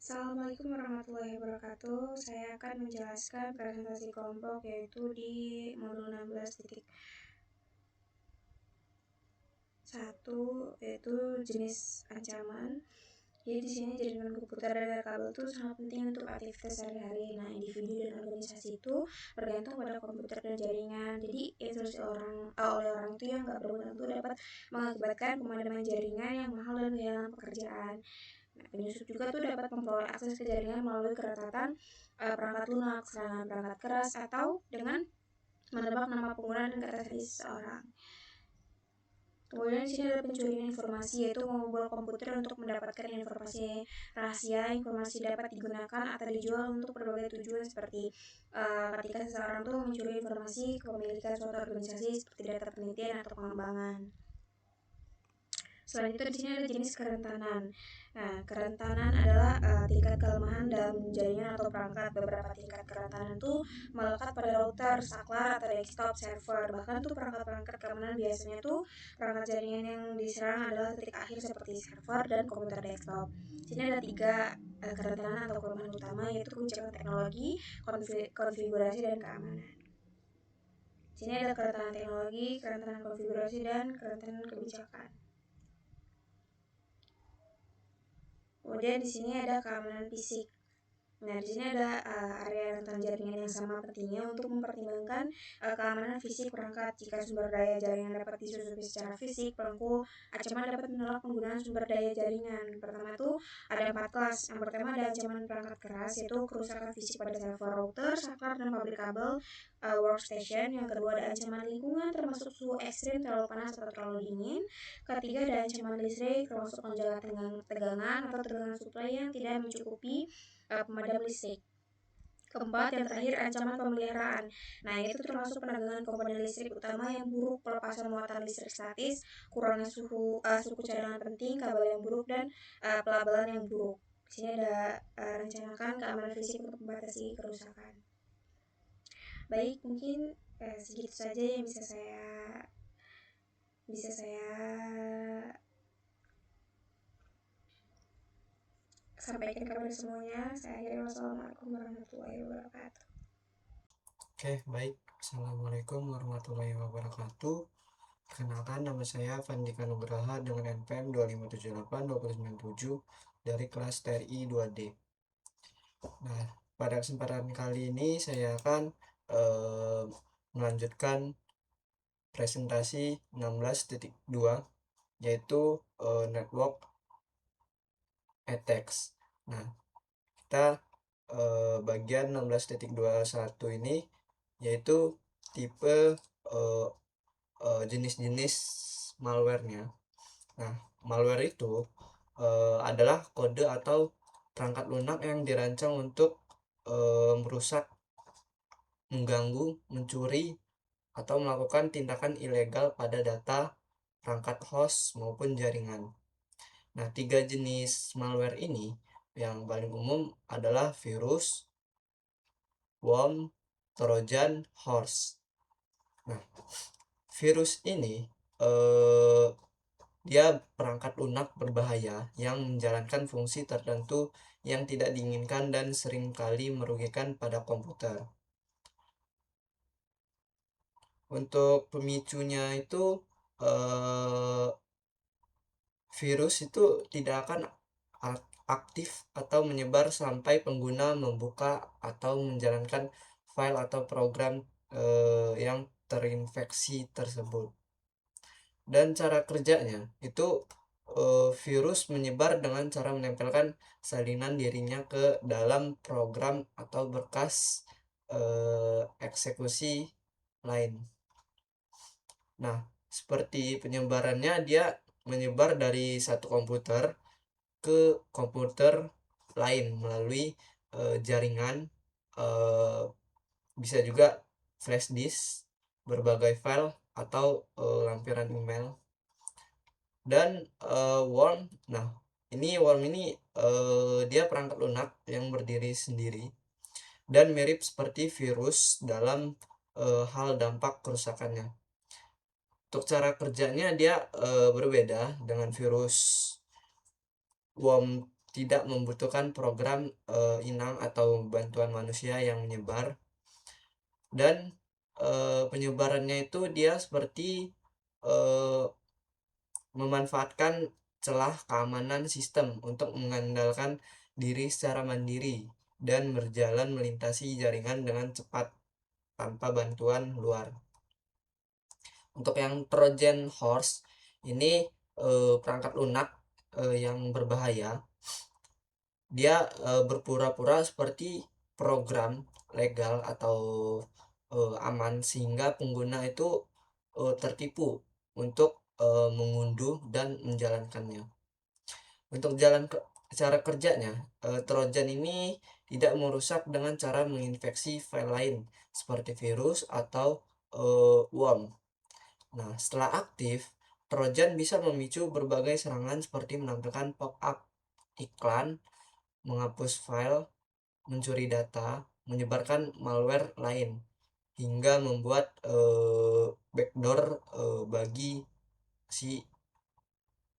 Assalamualaikum warahmatullahi wabarakatuh. Saya akan menjelaskan presentasi kelompok yaitu di modul 16.1 yaitu jenis ancaman. Jadi di sini jaringan komputer dan kabel itu sangat penting untuk aktivitas sehari-hari. Nah, individu dan organisasi itu bergantung pada komputer dan jaringan. Jadi instruksi oleh orang itu yang nggak berguna itu dapat mengakibatkan pemadaman jaringan yang mahal dan kehilangan pekerjaan. Nah, penyusup juga tuh dapat memperoleh akses ke jaringan melalui keretatan perangkat lunak, serangan perangkat keras, atau dengan menebak nama pengguna dan kata sandi seseorang. Kemudian di sini ada pencurian informasi, yaitu memobol komputer untuk mendapatkan informasi rahasia. Informasi dapat digunakan atau dijual untuk berbagai tujuan seperti ketika seseorang tuh mencuri informasi kepemilikan suatu organisasi seperti data penelitian atau pengembangan. Selain itu di sini ada jenis kerentanan. Nah, kerentanan adalah tingkat kelemahan dalam jaringan atau perangkat. Beberapa tingkat kerentanan itu melekat pada router, saklar, atau desktop server. Bahkan tuh perangkat-perangkat keamanan biasanya tuh perangkat jaringan yang diserang adalah titik akhir seperti server dan komputer desktop. Di sini ada 3 kerentanan atau kelemahan utama, yaitu kebijakan teknologi, konfigurasi, dan keamanan. Di sini ada kerentanan teknologi, kerentanan konfigurasi, dan kerentanan kebijakan. Kemudian di sini ada keamanan fisik. Nah, di sini ada area rentan jaringan yang sama pentingnya untuk mempertimbangkan keamanan fisik perangkat. Jika sumber daya jaringan dapat disusupi secara fisik, pelaku ancaman dapat menolak penggunaan sumber daya jaringan. Pertama tuh ada 4 kelas. Yang pertama ada ancaman perangkat keras, yaitu kerusakan fisik pada server, router, saklar, dan pabrik kabel workstation. Yang kedua ada ancaman lingkungan, termasuk suhu ekstrim, terlalu panas atau terlalu dingin. Ketiga ada ancaman listrik, termasuk lonjakan tegangan atau tegangan suplai yang tidak mencukupi pemadam listrik. Keempat, yang terakhir ancaman pemeliharaan. Nah, ini tuh termasuk penegangan komponen listrik utama yang buruk, pelepasan muatan listrik statis, kurangnya suku cadangan penting, kabel yang buruk, dan pelabelan yang buruk. Di sini ada rencanakan keamanan fisik untuk membatasi kerusakan. Baik, mungkin segitu saja yang bisa saya sampaikan kepada semuanya. Saya akhiri, wassalamualaikum warahmatullahi wabarakatuh. Oke, baik. Assalamualaikum warahmatullahi wabarakatuh. Perkenalkan, nama saya Fandika Nugraha dengan NPM 2578-2097 dari kelas TRI 2D. Nah, pada kesempatan kali ini saya akan melanjutkan presentasi 16.2, yaitu network attacks. Nah, kita bagian 16.21 ini yaitu tipe jenis-jenis malwarenya. Nah, malware itu adalah kode atau perangkat lunak yang dirancang untuk merusak, mengganggu, mencuri, atau melakukan tindakan ilegal pada data perangkat host maupun jaringan. Nah, 3 jenis malware ini yang paling umum adalah virus, worm, trojan, horse. Nah, virus ini dia perangkat lunak berbahaya yang menjalankan fungsi tertentu yang tidak diinginkan dan seringkali merugikan pada komputer. Untuk pemicunya itu virus itu tidak akan aktif atau menyebar sampai pengguna membuka atau menjalankan file atau program yang terinfeksi tersebut. Dan cara kerjanya itu virus menyebar dengan cara menempelkan salinan dirinya ke dalam program atau berkas eksekusi lain. Nah, seperti penyebarannya, dia menyebar dari satu komputer ke komputer lain melalui jaringan, bisa juga flash disk, berbagai file, atau lampiran email. Dan worm, nah ini worm ini dia perangkat lunak yang berdiri sendiri dan mirip seperti virus dalam hal dampak kerusakannya. Untuk cara kerjanya dia berbeda dengan virus. Worm tidak membutuhkan program inang atau bantuan manusia yang menyebar, dan penyebarannya itu dia seperti eh, memanfaatkan celah keamanan sistem untuk mengandalkan diri secara mandiri dan berjalan melintasi jaringan dengan cepat tanpa bantuan luar. Untuk yang Trojan Horse ini perangkat lunak yang berbahaya. Dia berpura-pura seperti program legal atau aman sehingga pengguna itu tertipu untuk mengunduh dan menjalankannya. Untuk cara kerjanya, Trojan ini tidak merusak dengan cara menginfeksi file lain seperti virus atau worm. Nah, setelah aktif, Trojan bisa memicu berbagai serangan seperti menampilkan pop-up iklan, menghapus file, mencuri data, menyebarkan malware lain, hingga membuat backdoor bagi si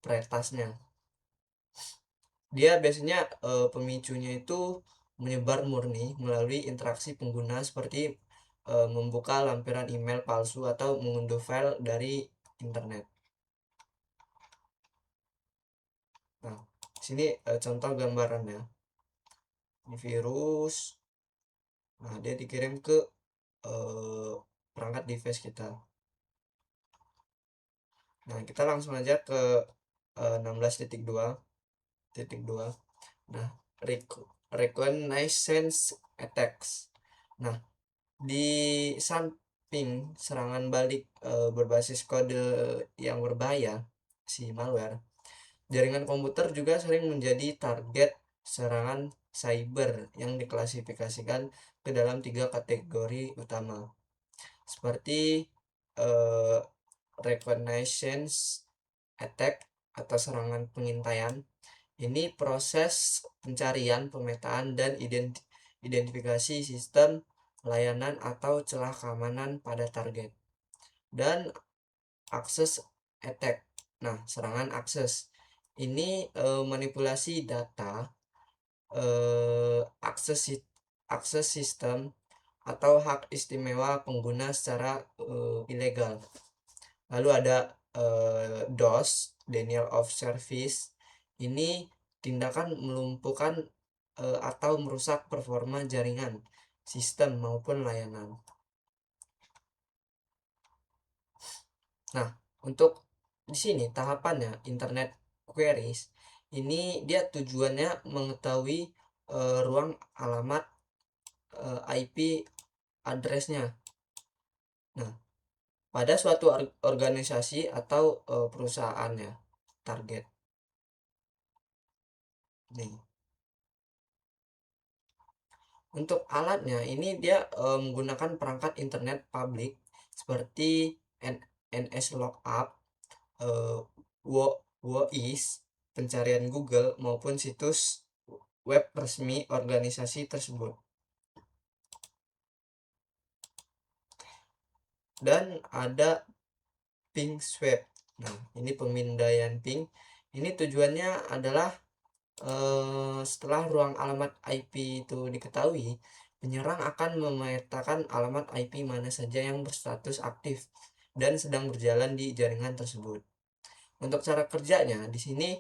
peretasnya. Dia biasanya pemicunya itu menyebar murni melalui interaksi pengguna seperti membuka lampiran email palsu atau mengunduh file dari internet. Nah, sini contoh gambarannya. Ini virus. Nah, dia dikirim ke perangkat device kita. Nah, kita langsung aja ke 16.2. Nah, reconnaissance attacks. Nah, di samping serangan balik berbasis kode yang berbahaya, si malware, jaringan komputer juga sering menjadi target serangan cyber yang diklasifikasikan ke dalam 3 kategori utama, seperti eh, reconnaissance attack atau serangan pengintaian. Ini proses pencarian, pemetaan, dan identifikasi sistem, layanan, atau celah keamanan pada target. Dan akses attack. Nah, serangan akses. Ini manipulasi data, akses akses sistem, atau hak istimewa pengguna secara ilegal. Lalu ada DOS, denial of service. Ini tindakan melumpuhkan atau merusak performa jaringan, sistem maupun layanan. Nah, untuk di sini tahapannya internet queries ini dia tujuannya mengetahui ruang alamat IP addressnya. Nah, pada suatu organisasi atau perusahaannya target. Nih. Untuk alatnya ini dia menggunakan perangkat internet publik seperti NS Lookup, WOIS, pencarian Google maupun situs web resmi organisasi tersebut. Dan ada ping sweep. Nah, ini pemindaian ping. Ini tujuannya adalah setelah ruang alamat IP itu diketahui, penyerang akan memetakan alamat IP mana saja yang berstatus aktif dan sedang berjalan di jaringan tersebut. Untuk cara kerjanya di sini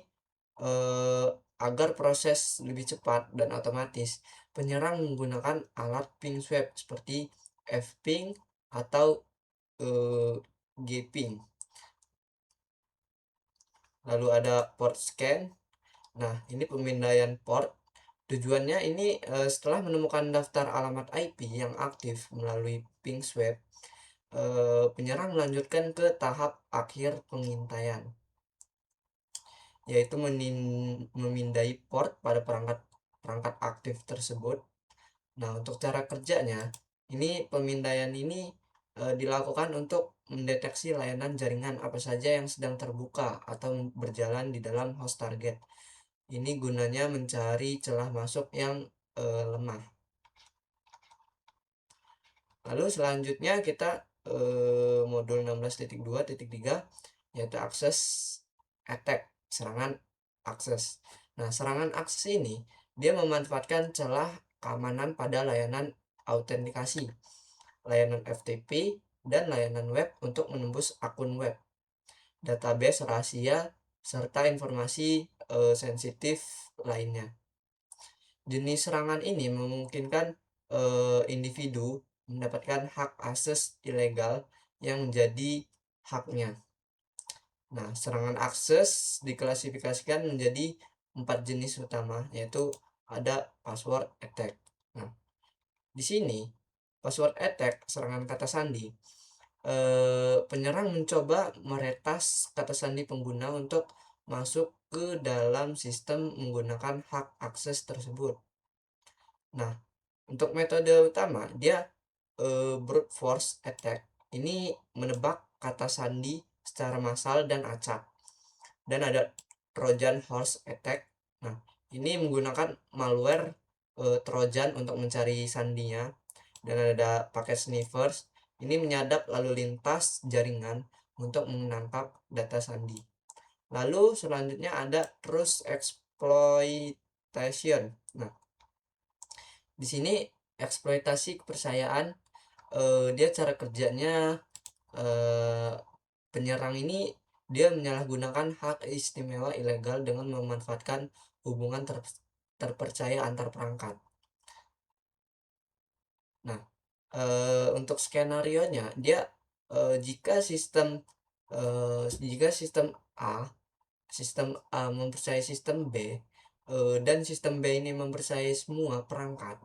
agar proses lebih cepat dan otomatis, penyerang menggunakan alat ping sweep seperti F-ping atau G-ping. Lalu ada port scan. Nah, ini pemindaian port. Tujuannya ini setelah menemukan daftar alamat IP yang aktif melalui ping sweep, penyerang melanjutkan ke tahap akhir pengintaian, yaitu memindai port pada perangkat aktif tersebut. Nah, untuk cara kerjanya, ini pemindaian ini dilakukan untuk mendeteksi layanan jaringan apa saja yang sedang terbuka atau berjalan di dalam host target. Ini gunanya mencari celah masuk yang lemah. Lalu selanjutnya kita modul 16.2.3 yaitu akses attack, serangan akses. Nah, serangan akses ini dia memanfaatkan celah keamanan pada layanan autentikasi, layanan FTP, dan layanan web untuk menembus akun web, database rahasia, serta informasi sensitif lainnya. Jenis serangan ini memungkinkan individu mendapatkan hak akses ilegal yang menjadi haknya. Nah, serangan akses diklasifikasikan menjadi 4 jenis utama, yaitu ada password attack. Nah, di sini password attack, serangan kata sandi, penyerang mencoba meretas kata sandi pengguna untuk masuk ke dalam sistem menggunakan hak akses tersebut. Nah, untuk metode utama dia brute force attack. Ini menebak kata sandi secara massal dan acak. Dan ada Trojan horse attack. Nah, ini menggunakan malware Trojan untuk mencari sandinya. Dan ada paket sniffers. Ini menyadap lalu lintas jaringan untuk menangkap data sandi. Lalu selanjutnya ada trust exploitation. Nah, di sini eksploitasi kepercayaan, dia cara kerjanya, penyerang ini dia menyalahgunakan hak istimewa ilegal dengan memanfaatkan hubungan terpercaya antar perangkat. Nah, untuk skenario nya dia, jika sistem A mempercayai sistem B, dan sistem B ini mempercayai semua perangkat,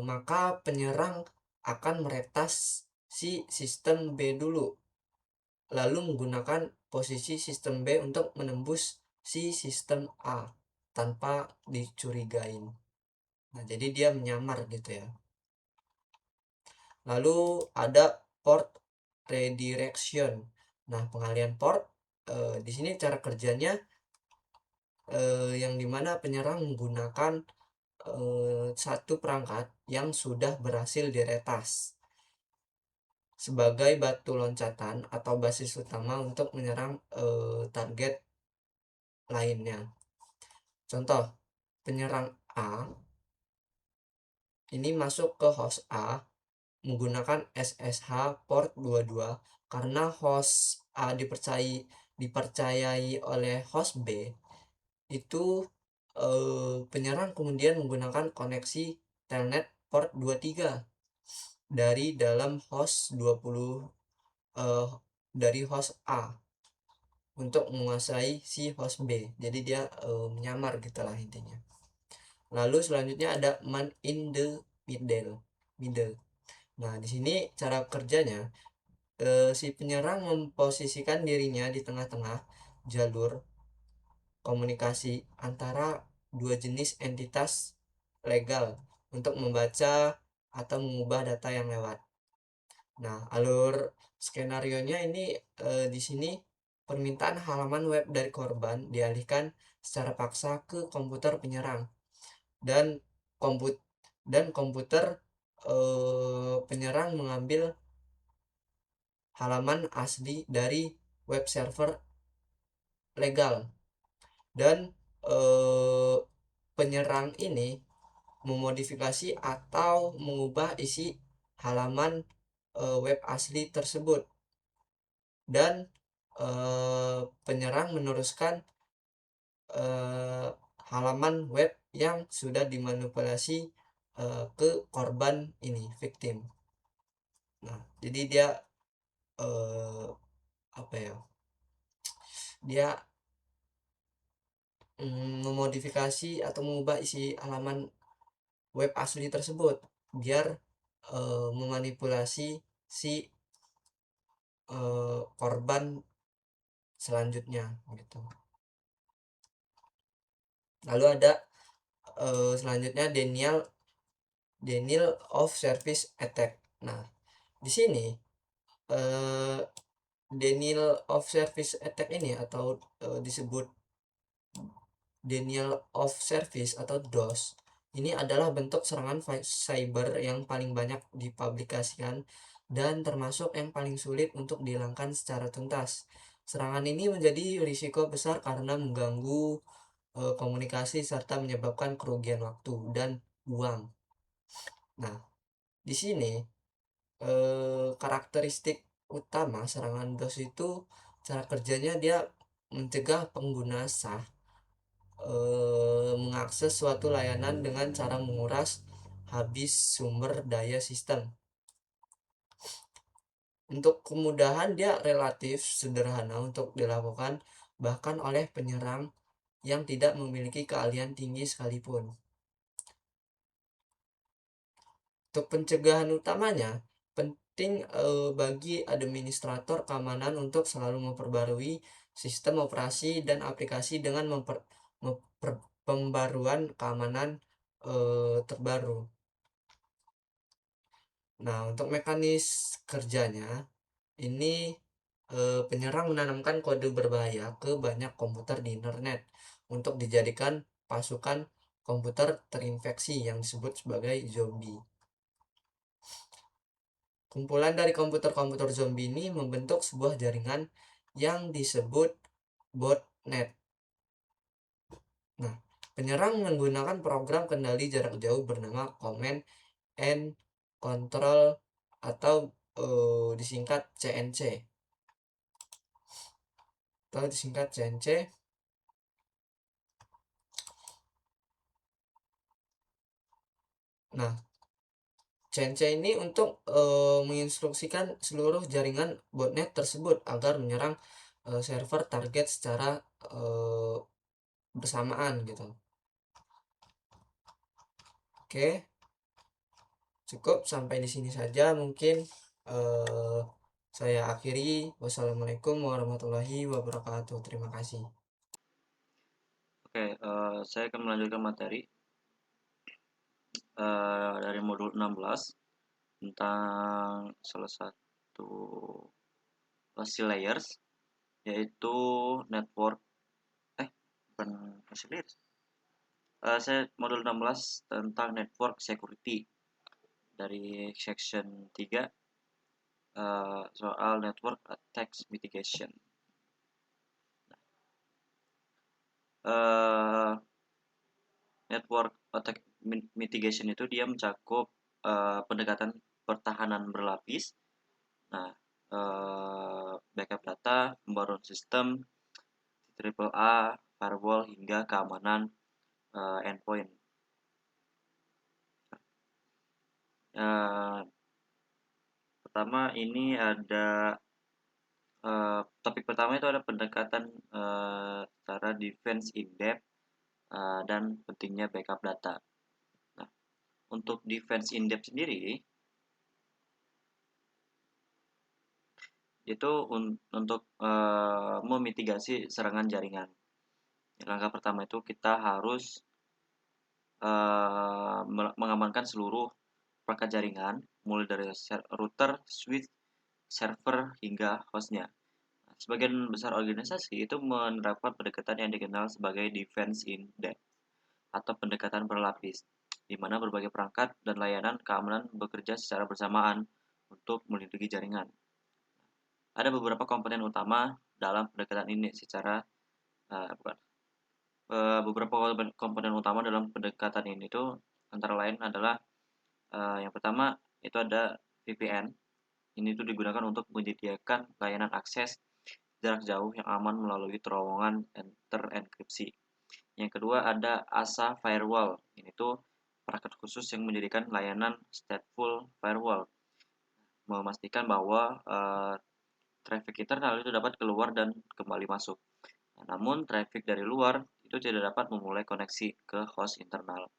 maka penyerang akan meretas si sistem B dulu, lalu menggunakan posisi sistem B untuk menembus si sistem A tanpa dicurigain. Nah, jadi dia menyamar gitu ya. Lalu ada port redirection. Nah, pengalian port, di sini cara kerjanya, yang dimana penyerang menggunakan satu perangkat yang sudah berhasil diretas sebagai batu loncatan atau basis utama untuk menyerang target lainnya. Contoh, penyerang A ini masuk ke host A menggunakan SSH port 22 karena host A dipercayai oleh host B. Itu penyerang kemudian menggunakan koneksi telnet port 23 dari dalam host 20 dari host A untuk menguasai si host B. Jadi dia menyamar gitulah intinya. Lalu selanjutnya ada man in the middle. Nah, di sini cara kerjanya, si penyerang memposisikan dirinya di tengah-tengah jalur komunikasi antara dua jenis entitas legal untuk membaca atau mengubah data yang lewat. Nah, alur skenario-nya ini, di sini permintaan halaman web dari korban dialihkan secara paksa ke komputer penyerang, dan komput komputer penyerang mengambil halaman asli dari web server legal, dan penyerang ini memodifikasi atau mengubah isi halaman web asli tersebut, dan penyerang meneruskan halaman web yang sudah dimanipulasi ke korban ini, victim. Nah, jadi dia apa ya, dia memodifikasi atau mengubah isi halaman web asli tersebut biar memanipulasi si korban selanjutnya gitu. Lalu ada selanjutnya denial of service attack. Nah, di sini denial of service attack ini atau disebut denial of service atau DOS, ini adalah bentuk serangan cyber yang paling banyak dipublikasikan dan termasuk yang paling sulit untuk dihilangkan secara tuntas. Serangan ini menjadi risiko besar karena mengganggu komunikasi serta menyebabkan kerugian waktu dan uang. Nah, di sini karakteristik utama serangan DOS itu cara kerjanya dia mencegah pengguna sah mengakses suatu layanan dengan cara menguras habis sumber daya sistem. Untuk kemudahan dia relatif sederhana untuk dilakukan bahkan oleh penyerang yang tidak memiliki keahlian tinggi sekalipun. Untuk pencegahan utamanya, penting bagi administrator keamanan untuk selalu memperbarui sistem operasi dan aplikasi dengan pembaruan keamanan terbaru. Nah, untuk mekanis kerjanya, ini penyerang menanamkan kode berbahaya ke banyak komputer di internet untuk dijadikan pasukan komputer terinfeksi yang disebut sebagai zombie. Kumpulan dari komputer-komputer zombie ini membentuk sebuah jaringan yang disebut botnet. Nah, penyerang menggunakan program kendali jarak jauh bernama Command and Control atau disingkat CNC. Nah, CNC ini untuk menginstruksikan seluruh jaringan botnet tersebut agar menyerang server target secara bersamaan gitu. Oke, cukup sampai di sini saja mungkin saya akhiri. Wassalamualaikum warahmatullahi wabarakatuh. Terima kasih. Oke, saya akan melanjutkan materi dari modul 16 tentang salah satu layers, yaitu network bukan layers. Saya modul 16 tentang network security dari section 3 soal network attacks mitigation. Network attack mitigation itu dia mencakup pendekatan pertahanan berlapis. Nah, backup data, pembaruan sistem, AAA, firewall hingga keamanan endpoint. Pertama ini ada topik pertama itu ada pendekatan cara defense in depth dan pentingnya backup data. Nah, untuk defense in depth sendiri itu untuk memitigasi serangan jaringan. Langkah pertama itu kita harus mengamankan seluruh perangkat jaringan, mulai dari router, switch, server, hingga hostnya. Sebagian besar organisasi itu menerapkan pendekatan yang dikenal sebagai defense in depth atau pendekatan berlapis, di mana berbagai perangkat dan layanan keamanan bekerja secara bersamaan untuk melindungi jaringan. Ada beberapa komponen utama dalam pendekatan ini beberapa komponen utama dalam pendekatan ini itu antara lain adalah yang pertama itu ada VPN. Ini tuh digunakan untuk menyediakan layanan akses jarak jauh yang aman melalui terowongan terenkripsi. Yang kedua ada ASA Firewall. Ini tuh perangkat khusus yang menjadikan layanan stateful firewall, memastikan bahwa traffic internal itu dapat keluar dan kembali masuk. Namun traffic dari luar itu tidak dapat memulai koneksi ke host internal.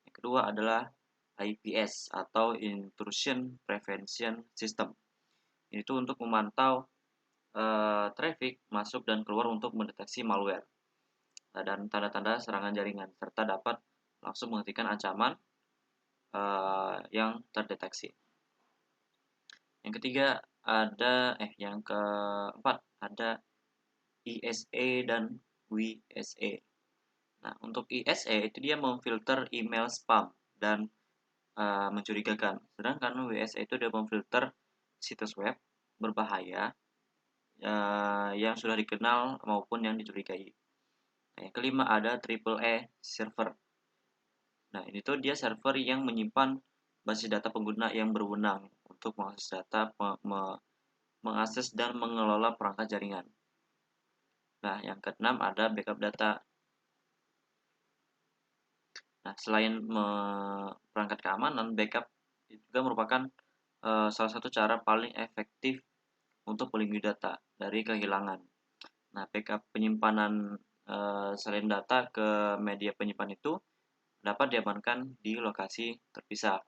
Yang kedua adalah IPS atau Intrusion Prevention System. Ini tuh untuk memantau traffic masuk dan keluar untuk mendeteksi malware dan tanda-tanda serangan jaringan serta dapat langsung menghentikan ancaman yang terdeteksi. Yang ketiga yang keempat ada ISA dan WSA. Nah, untuk ISA itu dia memfilter email spam dan mencurigakan. Sedangkan WSA itu dia memfilter situs web berbahaya yang sudah dikenal maupun yang dicurigai. Nah, yang kelima ada AAA server. Nah, ini tuh dia server yang menyimpan basis data pengguna yang berwenang untuk mengakses data, mengakses dan mengelola perangkat jaringan. Nah, yang keenam ada backup data. Nah, selain perangkat keamanan, backup juga merupakan salah satu cara paling efektif untuk melindungi data dari kehilangan. Nah, backup penyimpanan salin data ke media penyimpan itu dapat diamankan di lokasi terpisah.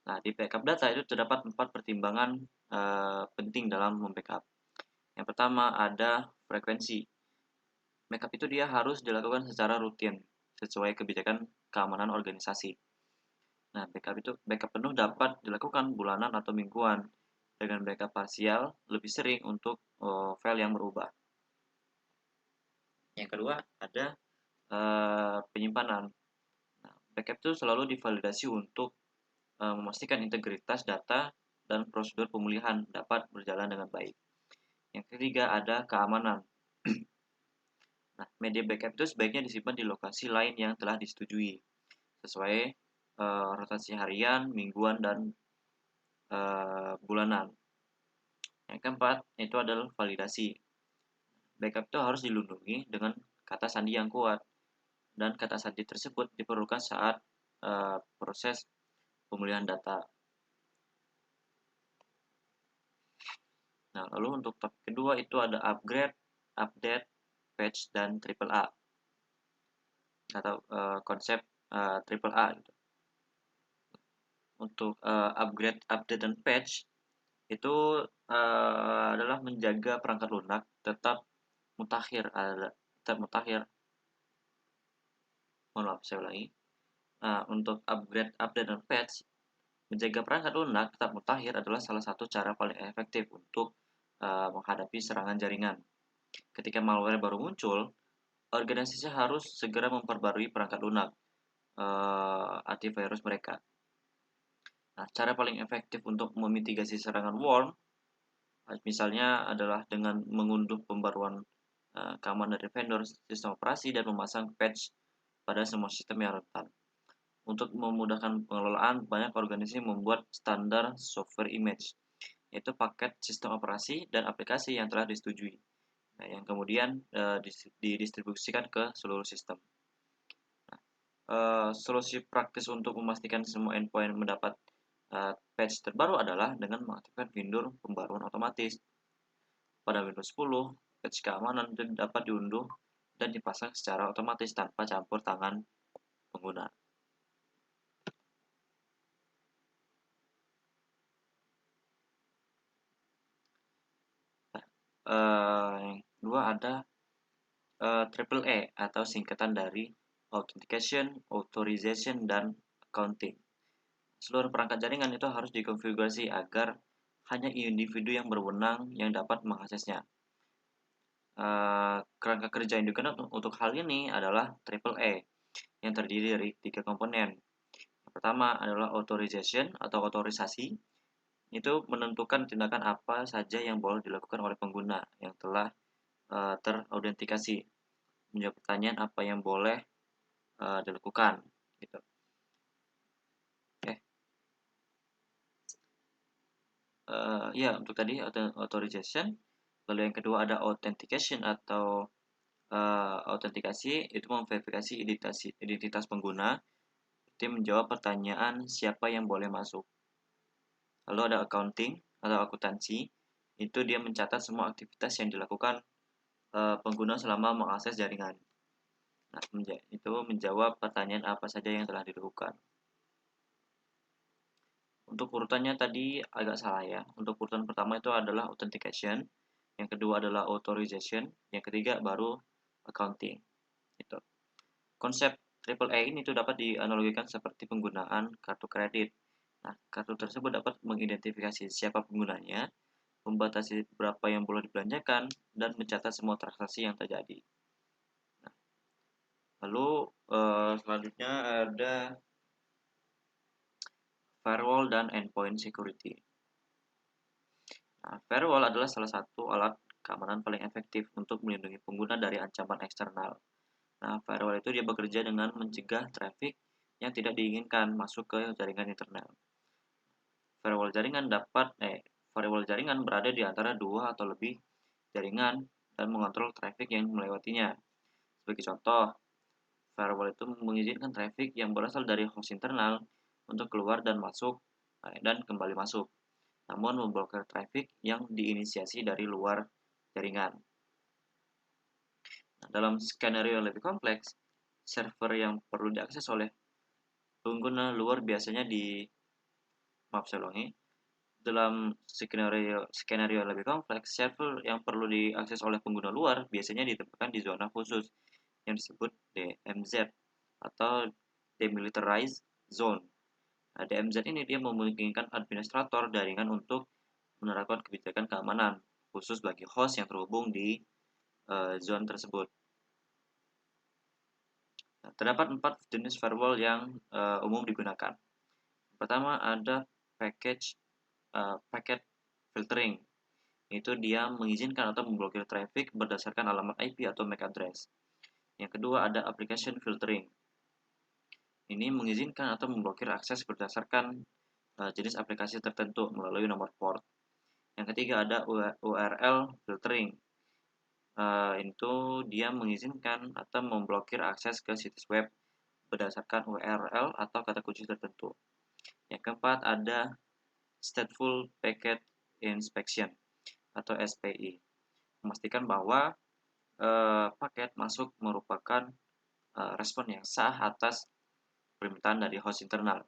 Nah, di backup data itu terdapat 4 pertimbangan penting dalam membackup. Yang pertama ada frekuensi. Backup itu dia harus dilakukan secara rutin sesuai kebijakan keamanan organisasi. Nah, backup penuh dapat dilakukan bulanan atau mingguan. Dengan backup parsial lebih sering untuk file yang berubah. Yang kedua ada penyimpanan. Nah, backup itu selalu divalidasi untuk memastikan integritas data dan prosedur pemulihan dapat berjalan dengan baik. Yang ketiga ada keamanan. Nah, media backup itu sebaiknya disimpan di lokasi lain yang telah disetujui sesuai rotasi harian, mingguan, dan bulanan. Yang keempat itu adalah validasi. Backup itu harus dilindungi dengan kata sandi yang kuat, dan kata sandi tersebut diperlukan saat proses pemulihan data. Nah, lalu untuk topik kedua itu ada upgrade, update, patch, dan AAA atau konsep AAA gitu. Untuk upgrade, update, dan patch itu adalah menjaga perangkat lunak tetap mutakhir, mohon maaf saya ulangi. Untuk upgrade, update, dan patch, menjaga perangkat lunak tetap mutakhir adalah salah satu cara paling efektif untuk menghadapi serangan jaringan. Ketika malware baru muncul, organisasi harus segera memperbarui perangkat lunak antivirus mereka. Nah, cara paling efektif untuk memitigasi serangan worm misalnya adalah dengan mengunduh pembaruan keamanan dari vendor sistem operasi dan memasang patch pada semua sistem yang rentan. Untuk memudahkan pengelolaan, banyak organisasi membuat standar software image, yaitu paket sistem operasi dan aplikasi yang telah disetujui, yang kemudian didistribusikan ke seluruh sistem. Solusi praktis untuk memastikan semua endpoint mendapat patch terbaru adalah dengan mengaktifkan fitur pembaruan otomatis. Pada Windows 10, patch keamanan itu dapat diunduh dan dipasang secara otomatis tanpa campur tangan pengguna. Yang kedua ada AAA atau singkatan dari Authentication, Authorization, dan Accounting. Seluruh perangkat jaringan itu harus dikonfigurasi agar hanya individu yang berwenang yang dapat mengaksesnya. Kerangka kerja yang digunakan untuk hal ini adalah AAA yang terdiri dari 3 komponen. Yang pertama adalah authorization atau otorisasi. Itu menentukan tindakan apa saja yang boleh dilakukan oleh pengguna yang telah terautentikasi. Menjawab pertanyaan apa yang boleh dilakukan gitu. Ya, untuk tadi authorization. Lalu yang kedua ada authentication atau autentikasi, itu memverifikasi identitas pengguna. Itu menjawab pertanyaan siapa yang boleh masuk. Lalu ada accounting atau akuntansi, itu dia mencatat semua aktivitas yang dilakukan pengguna selama mengakses jaringan. Nah, itu menjawab pertanyaan apa saja yang telah dilakukan. Untuk urutannya tadi agak salah ya. Untuk urutan pertama itu adalah authentication, yang kedua adalah authorization, yang ketiga baru accounting. Gitu. Konsep AAA ini tuh dapat dianalogikan seperti penggunaan kartu kredit. Nah, kartu tersebut dapat mengidentifikasi siapa penggunanya, membatasi berapa yang boleh dibelanjakan, dan mencatat semua transaksi yang terjadi. Nah, lalu selanjutnya ada firewall dan endpoint security. Nah, firewall adalah salah satu alat keamanan paling efektif untuk melindungi pengguna dari ancaman eksternal. Nah, firewall itu dia bekerja dengan mencegah traffic yang tidak diinginkan masuk ke jaringan internet. Firewall jaringan berada di antara dua atau lebih jaringan dan mengontrol traffic yang melewatinya. Sebagai contoh, firewall itu mengizinkan traffic yang berasal dari host internal untuk keluar dan masuk dan kembali masuk, namun memblokir traffic yang diinisiasi dari luar jaringan. Nah, dalam skenario yang lebih kompleks, server yang perlu diakses oleh pengguna luar biasanya dalam skenario yang lebih kompleks, server yang perlu diakses oleh pengguna luar biasanya ditempatkan di zona khusus yang disebut DMZ atau Demilitarized Zone. Nah, DMZ ini dia memungkinkan administrator jaringan untuk menerapkan kebijakan keamanan khusus bagi host yang terhubung di zone tersebut. Nah, terdapat 4 jenis firewall yang umum digunakan. Pertama ada packet filtering. Itu dia mengizinkan atau memblokir traffic berdasarkan alamat IP atau MAC address. Yang kedua ada application filtering. Ini mengizinkan atau memblokir akses berdasarkan jenis aplikasi tertentu melalui nomor port. Yang ketiga ada URL filtering. Itu dia mengizinkan atau memblokir akses ke situs web berdasarkan URL atau kata kunci tertentu. Yang keempat ada Stateful Packet Inspection atau SPI, memastikan bahwa paket masuk merupakan respon yang sah atas permintaan dari host internal.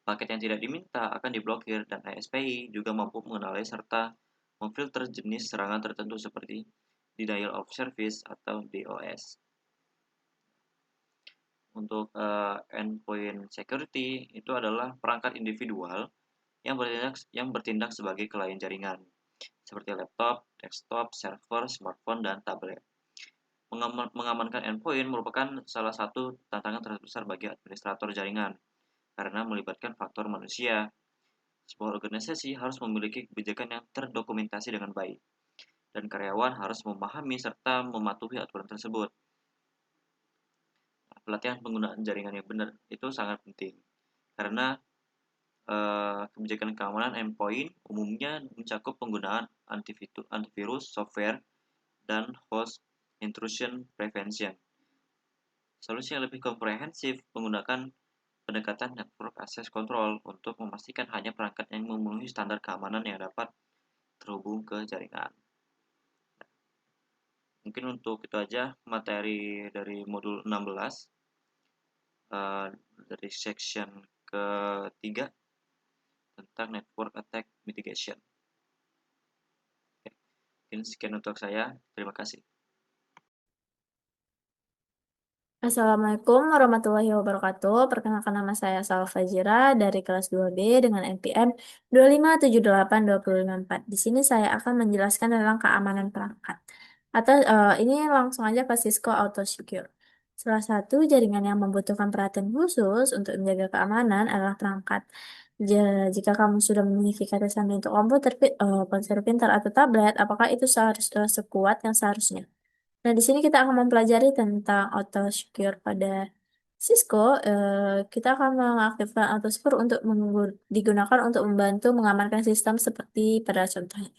Paket yang tidak diminta akan diblokir, dan SPI juga mampu mengenali serta memfilter jenis serangan tertentu seperti denial of service atau DOS. Untuk endpoint security itu adalah perangkat individual yang bertindak sebagai klien jaringan, seperti laptop, desktop, server, smartphone, dan tablet. Mengamankan endpoint merupakan salah satu tantangan terbesar bagi administrator jaringan, karena melibatkan faktor manusia. Sebuah organisasi harus memiliki kebijakan yang terdokumentasi dengan baik, dan karyawan harus memahami serta mematuhi aturan tersebut. Pelatihan penggunaan jaringan yang benar itu sangat penting, karena kebijakan keamanan endpoint umumnya mencakup penggunaan antivirus, software, dan host intrusion prevention. Solusi yang lebih komprehensif menggunakan pendekatan network access control untuk memastikan hanya perangkat yang memenuhi standar keamanan yang dapat terhubung ke jaringan. Mungkin untuk itu aja materi dari modul 16 dari section ketiga tentang network attack mitigation. Mungkin sekian untuk saya. Terima kasih. Assalamualaikum warahmatullahi wabarakatuh. Perkenalkan, nama saya Salva Fajira dari kelas 2B dengan NPM 2578254. Di sini saya akan menjelaskan tentang keamanan perangkat. Atau ini langsung aja ke Cisco Auto Secure. Salah satu jaringan yang membutuhkan perhatian khusus untuk menjaga keamanan adalah perangkat. Jika kamu sudah memiliki kata sandi untuk komputer, ponsel pintar atau tablet, apakah itu sekuat yang seharusnya? Nah, di sini kita akan mempelajari tentang auto secure pada Cisco. Kita akan mengaktifkan auto secure untuk digunakan untuk membantu mengamankan sistem seperti pada contohnya.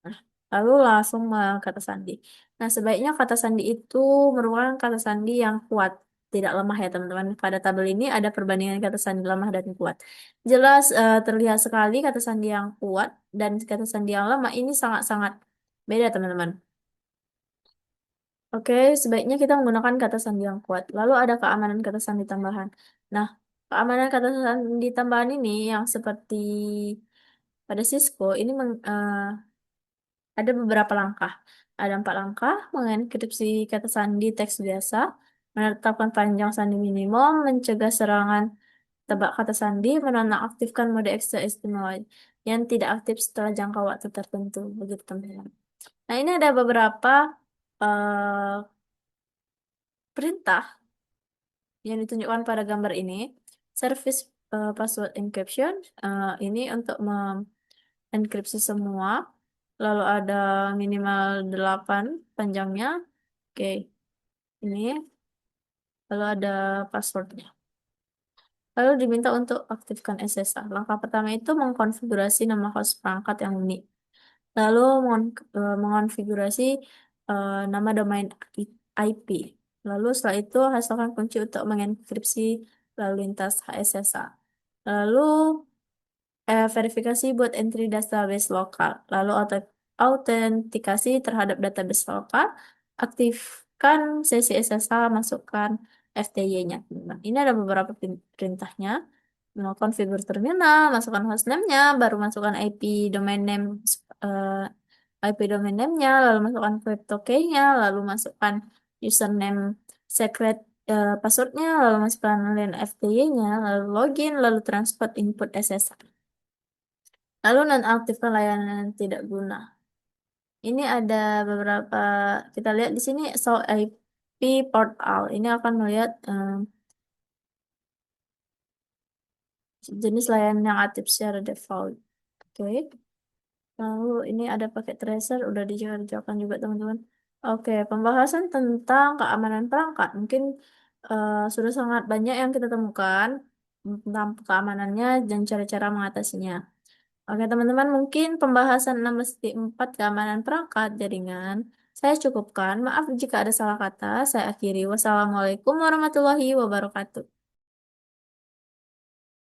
Nah, lalu langsung kata sandi. Nah, sebaiknya kata sandi itu merupakan kata sandi yang kuat, tidak lemah ya teman-teman. Pada tabel ini ada perbandingan kata sandi lemah dan kuat. Jelas terlihat sekali kata sandi yang kuat dan kata sandi yang lemah ini sangat-sangat beda teman-teman. Oke, sebaiknya kita menggunakan kata sandi yang kuat. Lalu ada keamanan kata sandi tambahan. Nah, keamanan kata sandi tambahan ini yang seperti pada Cisco ini ada beberapa langkah. Ada 4 langkah: mengenkripsi kata sandi teks biasa, menetapkan panjang sandi minimum, mencegah serangan tebak kata sandi, menonaktifkan mode ekstra istimewa yang tidak aktif setelah jangka waktu tertentu. Begitu teman-teman. Nah, ini ada beberapa eh, perintah yang ditunjukkan pada gambar ini. Service password encryption ini untuk mengenkripsi semua lalu ada minimal 8 panjangnya. Oke, ini. Lalu ada passwordnya. Lalu diminta untuk aktifkan SSH. Langkah pertama itu mengkonfigurasi nama host perangkat yang unik. Lalu mengonfigurasi nama domain IP. Lalu setelah itu hasilkan kunci untuk mengenkripsi lalu lintas HSSH. Lalu verifikasi buat entry database lokal. Lalu autentikasi terhadap database lokal. Aktifkan sesi SSH, masukkan FTY-nya. Nah, ini ada beberapa perintahnya. Nah, konfigur terminal, masukkan hostname-nya, baru masukkan IP domain name, eh, IP domain name-nya, lalu masukkan crypto key-nya, lalu masukkan username secret password-nya, lalu masukkan link FTY-nya, lalu login, lalu transport input SSH. Lalu nonaktifkan layanan yang tidak guna. Ini ada beberapa, kita lihat di sini show IP port all. Ini akan melihat jenis layanan yang aktif secara default. Oke. Lalu ini ada paket tracer, udah dikerjakan juga teman-teman. Oke, pembahasan tentang keamanan perangkat. Mungkin sudah sangat banyak yang kita temukan tentang keamanannya dan cara-cara mengatasinya. Oke, teman-teman, mungkin pembahasan 16.4 keamanan perangkat jaringan saya cukupkan. Maaf jika ada salah kata. Saya akhiri. Wassalamualaikum warahmatullahi wabarakatuh.